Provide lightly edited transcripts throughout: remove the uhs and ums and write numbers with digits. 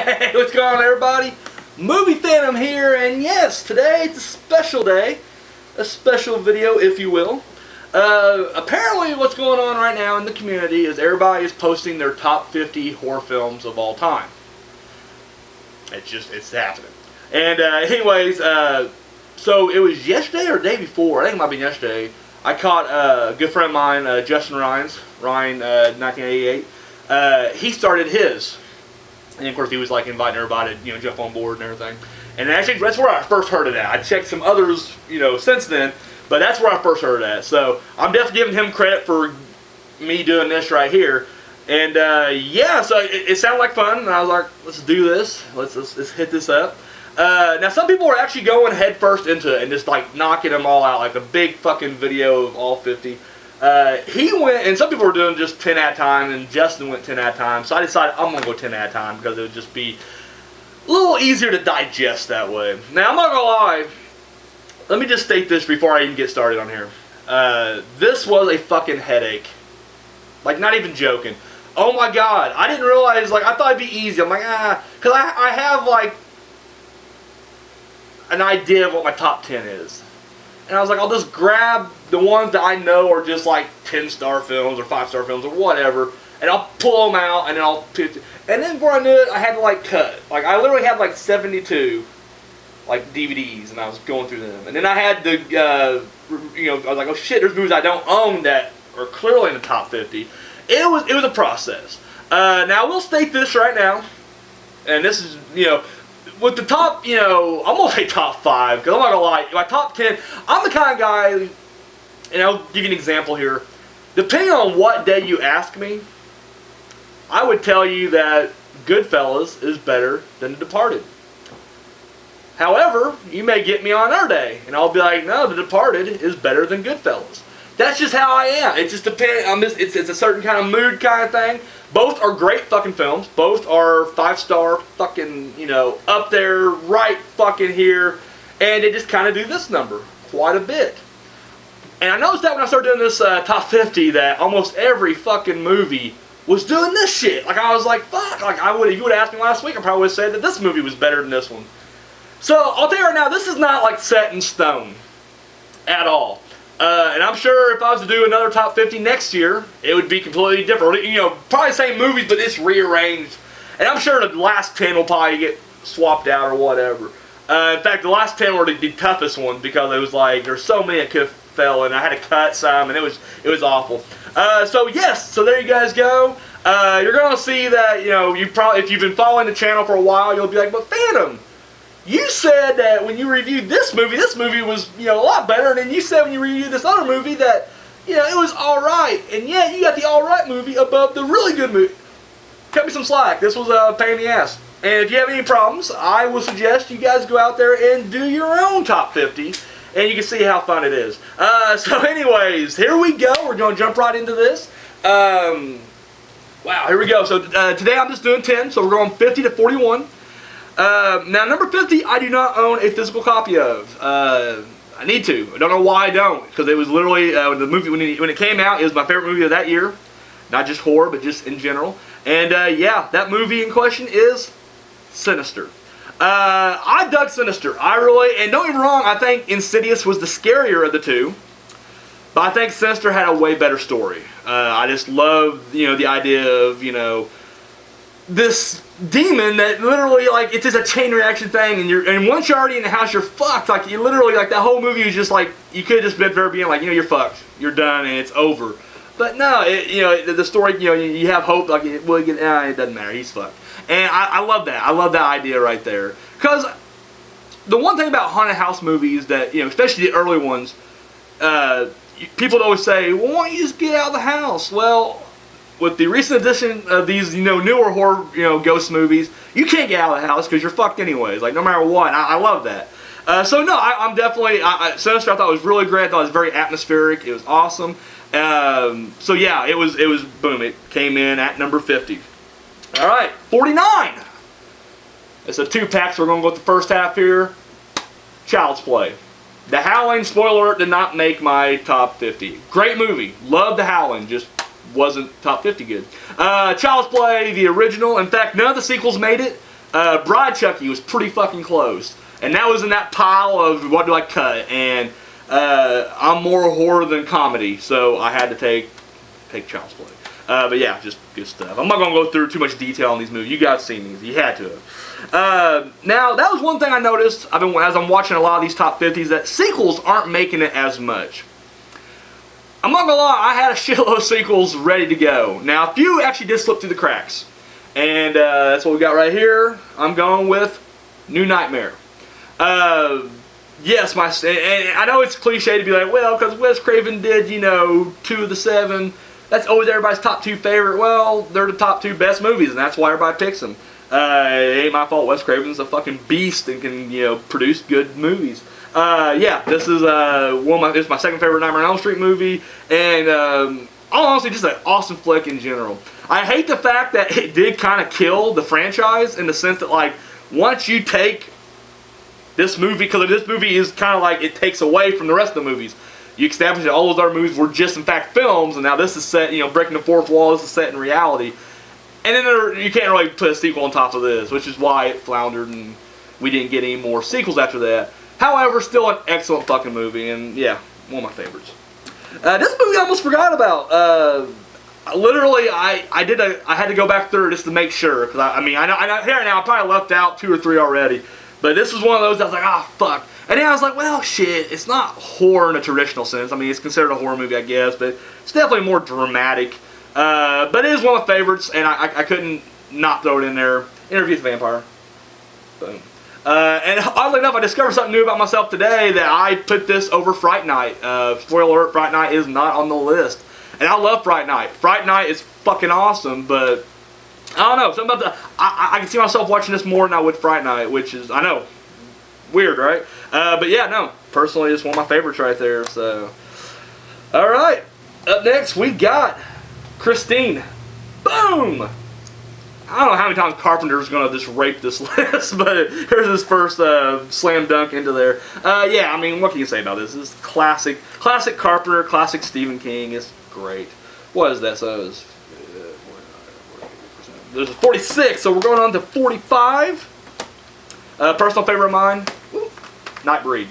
Hey, what's going on, everybody? Movie Phantom here, and yes, today it's a special day. A special video, if you will. Apparently what's going on right now in the community is everybody is posting their top 50 horror films of all time. It's happening. And anyways, so it was yesterday or the day before, I think it might have been yesterday, I caught a good friend of mine, Justin Ryan, 1988. He started his. And of course he was like inviting everybody to, jump on board and everything. And actually that's where I first heard of that. I checked some others, since then, but that's where I first heard of that. So I'm definitely giving him credit for me doing this right here. And yeah, so it sounded like fun, and I was like, let's do this. Let's hit this up. Now some people are actually going head first into it and just like knocking them all out, like a big fucking video of all 50. He went, and some people were doing just 10 at a time, and Justin went 10 at a time, so I decided I'm going to go 10 at a time because it would just be a little easier to digest that way. Now, I'm not going to lie, let me just state this before I even get started on here. This was a fucking headache. Like, not even joking. Oh my god, I didn't realize, like, I thought it'd be easy. I'm like, because I have, like, an idea of what my top 10 is. And I was like, I'll just grab the ones that I know are just like 10-star films or 5-star films or whatever, and I'll pull them out, and then I'll pick. And then before I knew it, I had to like cut. Like I literally had like 72 like DVDs, and I was going through them. And then I had the, I was like, oh shit, there's movies I don't own that are clearly in the top 50. It was a process. Now I will state this right now, and this is with the top, I'm going to say top 5, because I'm not going to lie, my top 10, I'm the kind of guy, and I'll give you an example here. Depending on what day you ask me, I would tell you that Goodfellas is better than The Departed. However, you may get me on another day, and I'll be like, no, The Departed is better than Goodfellas. That's just how I am. It just depends on this. It's a certain kind of mood kind of thing. Both are great fucking films. Both are 5-star fucking, up there, right fucking here. And they just kind of do this number quite a bit. And I noticed that when I started doing this top 50 that almost every fucking movie was doing this shit. Like I was like, fuck. Like if you would have asked me last week, I probably would have said that this movie was better than this one. So I'll tell you right now, this is not like set in stone at all. And I'm sure if I was to do another top 50 next year, it would be completely different. Probably the same movies, but it's rearranged. And I'm sure the last 10 will probably get swapped out or whatever. In fact, the last 10 were the toughest ones because it was like there's so many that could have fell, and I had to cut some, and it was awful. So yes, so there you guys go. You're gonna see that you probably, if you've been following the channel for a while, you'll be like, but Phantom, you said that when you reviewed this movie was, a lot better, and then you said when you reviewed this other movie that, it was alright, and yeah, you got the alright movie above the really good movie. Cut me some slack. This was a pain in the ass. And if you have any problems, I will suggest you guys go out there and do your own top 50, and you can see how fun it is. So anyways, here we go. We're going to jump right into this. Wow, here we go. So today I'm just doing 10, so we're going 50 to 41. Now, number 50, I do not own a physical copy of. I need to. I don't know why I don't, because it was literally the movie when it came out. It was my favorite movie of that year, not just horror, but just in general. And yeah, that movie in question is Sinister. I dug Sinister. And don't get me wrong, I think Insidious was the scarier of the two, but I think Sinister had a way better story. I just love the idea of this demon that literally, like, it's just a chain reaction thing, and once you're already in the house, you're fucked. Like, you literally, like, that whole movie is just like, you could have just been there being like, you're fucked, you're done, and it's over. But no, the story, you have hope, like, it doesn't matter, he's fucked. And I love that. I love that idea right there. Because the one thing about haunted house movies that, especially the early ones, people always say, well, why don't you just get out of the house? Well, with the recent addition of these, newer horror, ghost movies, you can't get out of the house because you're fucked anyways. Like, no matter what. I love that. So no, I'm definitely, Sinister I thought was really great. I thought it was very atmospheric. It was awesome. So yeah, it was boom. It came in at number 50. All right, 49. It's a 2-pack, so we're going to go with the first half here. Child's Play. The Howling, spoiler alert, did not make my top 50. Great movie. Loved The Howling. Just wasn't top 50 good. Child's Play, the original. In fact, none of the sequels made it. Bride Chucky was pretty fucking close. And that was in that pile of what do I cut? And I'm more horror than comedy, so I had to take Child's Play. But yeah, just good stuff. I'm not going to go through too much detail on these movies. You guys seen these. You had to have. Now, that was one thing I noticed as I'm watching a lot of these top 50s, that sequels aren't making it as much. I'm not going to lie, I had a shitload of sequels ready to go. Now, a few actually did slip through the cracks. And that's what we got right here. I'm going with New Nightmare. Yes, and I know it's cliche to be like, well, because Wes Craven did, 2 of the 7. That's always everybody's top 2 favorite. Well, they're the top 2 best movies, and that's why everybody picks them. It ain't my fault. Wes Craven's a fucking beast and can, produce good movies. Yeah, this is it's my second favorite Nightmare on Elm Street movie, and honestly, just an awesome flick in general. I hate the fact that it did kind of kill the franchise in the sense that, like, once you take this movie, because this movie is kind of like it takes away from the rest of the movies. You establish that all those other movies were just in fact films, and now this is set, breaking the fourth wall. This is set in reality, and then you can't really put a sequel on top of this, which is why it floundered and we didn't get any more sequels after that. However, still an excellent fucking movie, and yeah, one of my favorites. This movie I almost forgot about. Literally, I had to go back through just to make sure, because I know here now I probably left out 2 or 3 already, but this was one of those that I was like, fuck. And then I was like, well, shit, it's not horror in a traditional sense. I mean, it's considered a horror movie, I guess, but it's definitely more dramatic. But it is one of my favorites, and I couldn't not throw it in there. Interview with the Vampire. Boom. And oddly enough, I discovered something new about myself today, that I put this over Fright Night. Spoiler alert, Fright Night is not on the list. And I love Fright Night. Fright Night is fucking awesome, but I don't know. Something about I can see myself watching this more than I would Fright Night, which is, I know, weird, right? But yeah, no. Personally, it's one of my favorites right there. So, all right. Up next, we got Christine. Boom! I don't know how many times Carpenter's going to just rape this list, but here's his first slam dunk into there. Yeah, I mean, what can you say about this? This is classic Carpenter, classic Stephen King. It's great. What is that? So it's there's a 46, so we're going on to 45. Personal favorite of mine, Nightbreed.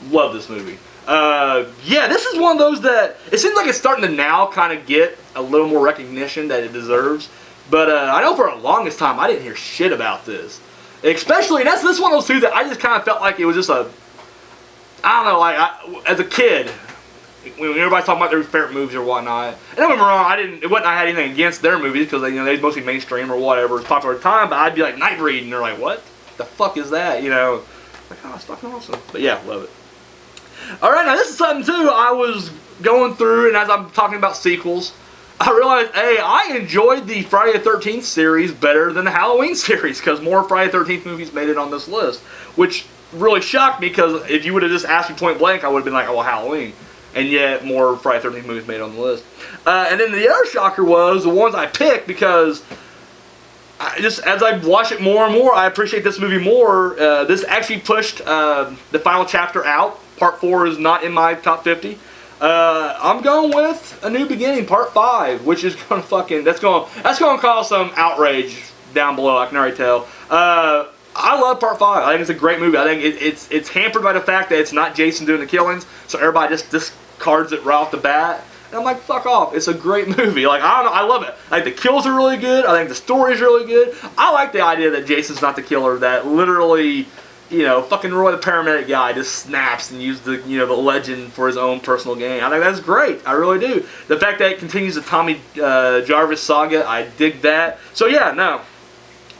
Love this movie. Yeah, this is one of those that it seems like it's starting to now kind of get a little more recognition that it deserves. But I know for the longest time I didn't hear shit about this. Especially, and this one of those two that I just kind of felt like it was just I don't know, like as a kid, when everybody's talking about their favorite movies or whatnot, and don't get me wrong, I had anything against their movies because they was mostly mainstream or whatever, it's popular at the time, but I'd be like, Nightbreed, and they're like, what the fuck is that, Like, oh, it's fucking awesome. But yeah, love it. Alright, now this is something too, I was going through, and as I'm talking about sequels, I realized, hey, I enjoyed the Friday the 13th series better than the Halloween series, because more Friday the 13th movies made it on this list, which really shocked me, because if you would have just asked me point blank, I would have been like, oh, well, Halloween. And yet, more Friday the 13th movies made it on the list. And then the other shocker was the ones I picked, because as I watch it more and more, I appreciate this movie more. This actually pushed the final chapter out. Part 4 is not in my top 50. I'm going with A New Beginning, Part 5, which is gonna that's gonna cause some outrage down below. I can already tell. I love Part 5. I think it's a great movie. I think it's hampered by the fact that it's not Jason doing the killings, so everybody just discards it right off the bat. And I'm like, fuck off. It's a great movie. Like, I don't know, I love it. I think the kills are really good. I think the story's really good. I like the idea that Jason's not the killer, that literally, fucking Roy the paramedic guy just snaps and uses the, the legend for his own personal gain. I think that's great. I really do. The fact that it continues the Tommy Jarvis saga, I dig that. So yeah, no.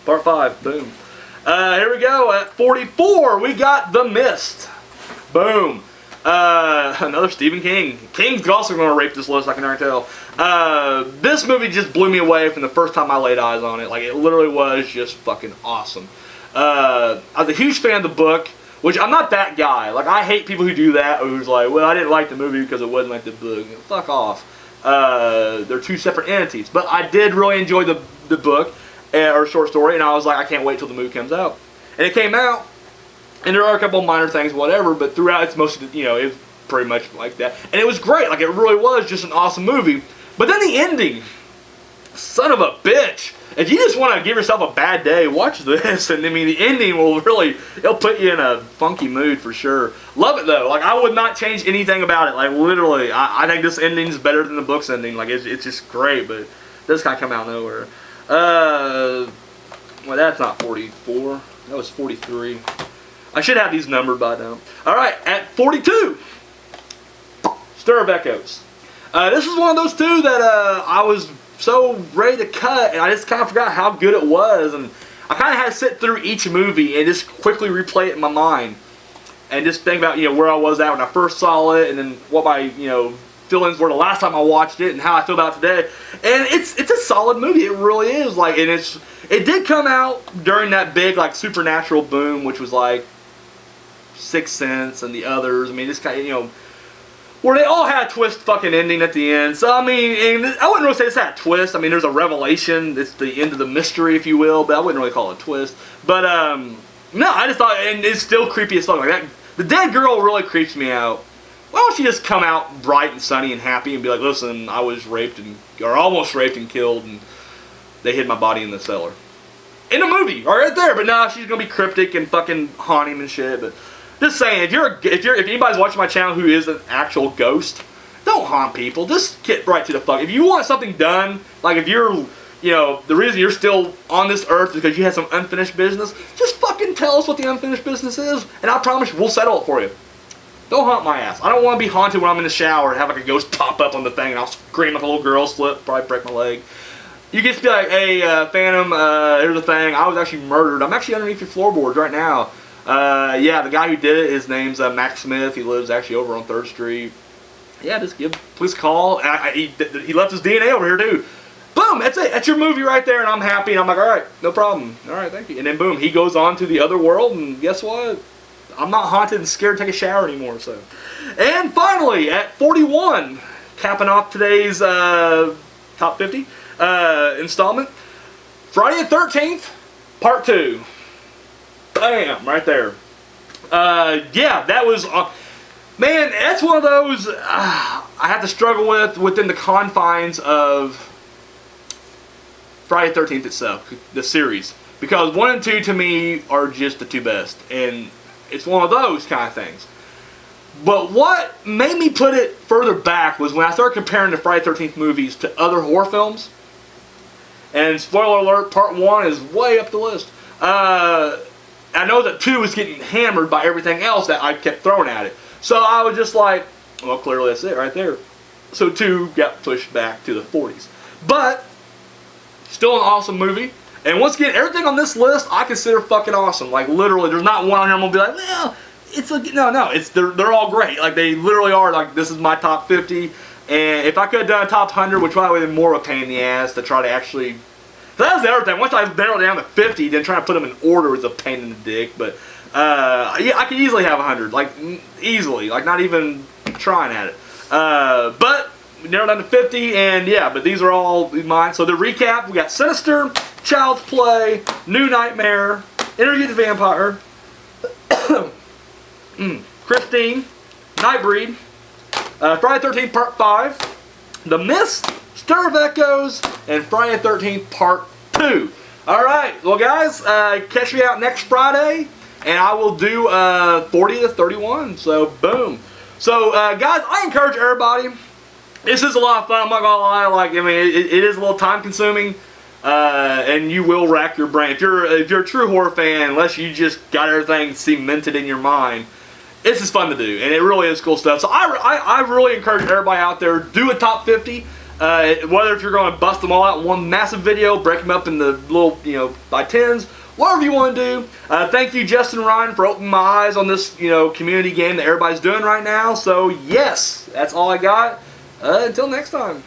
Part 5, boom. Here we go. At 44, we got The Mist. Boom. Another Stephen King. King's also going to rape this list, I can already tell. This movie just blew me away from the first time I laid eyes on it. Like, it literally was just fucking awesome. I was a huge fan of the book, which I'm not that guy. Like, I hate people who do that, who's like, well, I didn't like the movie because it wasn't like the book. Fuck off. They're two separate entities. But I did really enjoy the book, or short story, and I was like, I can't wait till the movie comes out. And it came out, and there are a couple of minor things, whatever, but throughout it's mostly, it was pretty much like that. And it was great. Like, it really was just an awesome movie. But then the ending, son of a bitch. if you just want to give yourself a bad day, watch this. And I mean, the ending it'll put you in a funky mood for sure. Love it though. Like, I would not change anything about it. Like, literally, I think this ending is better than the book's ending. Like, it's just great, but this kind of come out of nowhere. Well, that's not 44. That was 43. I should have these numbered by now. All right, at 42, Stir of Echoes. This is one of those two that I was so ready to cut, and I just kind of forgot how good it was, and I kind of had to sit through each movie and just quickly replay it in my mind, and just think about where I was at when I first saw it, and then what my feelings were the last time I watched it, and how I feel about it today. And it's a solid movie. It really is. Like, and it did come out during that big like supernatural boom, which was like Sixth Sense and the others. I mean, just kind of where they all had a twist fucking ending at the end. So, I mean, and I wouldn't really say it's that twist. I mean, there's a revelation. It's the end of the mystery, if you will, but I wouldn't really call it a twist. But, no, I just thought, and it's still creepy as fuck. Like that, the dead girl really creeps me out. Why don't she just come out bright and sunny and happy and be like, listen, I was raped or almost raped and killed, and they hid my body in the cellar. In the movie, right there. But no, she's going to be cryptic and fucking haunt him and shit, but... Just saying, if anybody's watching my channel who is an actual ghost, don't haunt people. Just get right to the fuck. If you want something done, like if you're, the reason you're still on this earth is because you had some unfinished business, just fucking tell us what the unfinished business is, and I promise you, we'll settle it for you. Don't haunt my ass. I don't want to be haunted when I'm in the shower and have like a ghost pop up on the thing and I'll scream like a little girl, slip, probably break my leg. You just be like, hey, Phantom, here's the thing. I was actually murdered. I'm actually underneath your floorboards right now. Yeah, the guy who did it, his name's Max Smith. He lives actually over on 3rd Street. Yeah, just give police a call. He left his DNA over here too. Boom, that's it. That's your movie right there, and I'm happy. And I'm like, all right, no problem. All right, thank you. And then boom, he goes on to the other world, and guess what? I'm not haunted and scared to take a shower anymore. So, and finally at 41, capping off today's top 50 installment, Friday the 13th, Part 2. Bam, right there. Yeah, that was, man, that's one of those I have to struggle with within the confines of Friday the 13th itself, the series. Because 1 and 2 to me are just the two best. And it's one of those kind of things. But what made me put it further back was when I started comparing the Friday the 13th movies to other horror films. And spoiler alert, Part 1 is way up the list. I know that 2 was getting hammered by everything else that I kept throwing at it. So I was just like, well, clearly that's it right there. So 2 got pushed back to the 40s. But, still an awesome movie. And once again, everything on this list I consider fucking awesome. Like, literally, there's not one on here I'm going to be like, well, it's a... No, they're all great. Like, they literally are, like, this is my top 50. And if I could have done a top 100, which probably would have been more of a pain in the ass to try to actually... So that was the other thing. Once I narrowed it down to 50, then trying to put them in order was a pain in the dick. But, yeah, I could easily have 100. Like, easily. Like, not even trying at it. But, we narrowed down to 50, and yeah, but these are all mine. So, the recap, we got Sinister, Child's Play, New Nightmare, Interview with the Vampire, Christine, Nightbreed, Friday the 13th Part 5, The Mist, Stir of Echoes, and Friday the 13th Part 2. Alright, well guys, catch me out next Friday, and I will do 40 to 31, so boom. So guys, I encourage everybody, this is a lot of fun, I'm not gonna lie, like, I mean, it is a little time consuming, and you will rack your brain. If you're a true horror fan, unless you just got everything cemented in your mind, this is fun to do, and it really is cool stuff. So I really encourage everybody out there, do a top 50. Whether if you're going to bust them all out in one massive video, break them up into little, by 10s, whatever you want to do. Thank you, Justin Ryan, for opening my eyes on this, community game that everybody's doing right now. So, yes, that's all I got. Until next time.